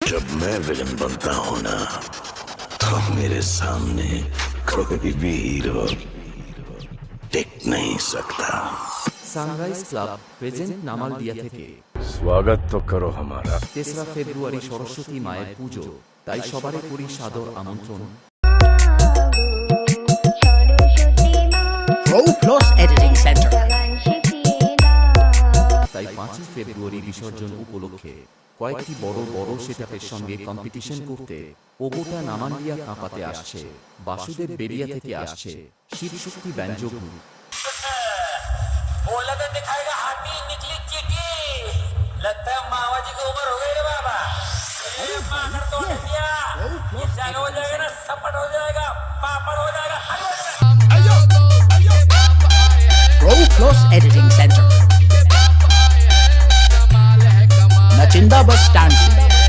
जब मैं विलन बनता हूं ना तो मेरे सामने कोई भी हीरो टिक नहीं सकता। সানরাইজ ক্লাব প্রেজেন্ট নামালদিয়া থেকে स्वागत तो करो हमारा। 3রা ফেব্রুয়ারি সরস্বতী মায়ের পুজো, তাই সবারই করি সাদর আমন্ত্রণ। Pro Plus Editing Center. তাই 5ই ফেব্রুয়ারি বিসর্জন উপলক্ষে কয়েকটি বড় বড় সেটআপের সঙ্গে কম্পিটিশন করতে ওগোটা নামালদিয়া কাঁপাতে আসছে। বাসুদেব বেরিয়া থেকে আসছে শিবশক্তি ব্যঞ্জ গ্রুপ। बोला तो दिखाएगा हाथी निकली चीटी। लगता है मावा जी की उम्र हो गई रे बाबा। ये मानर तोड़ दिया, ये जागा हो जाएगा ना, सपट हो जाएगा, पापड़ हो जाएगा, Pro Plus Editing Center. Nachinda Bus Stand.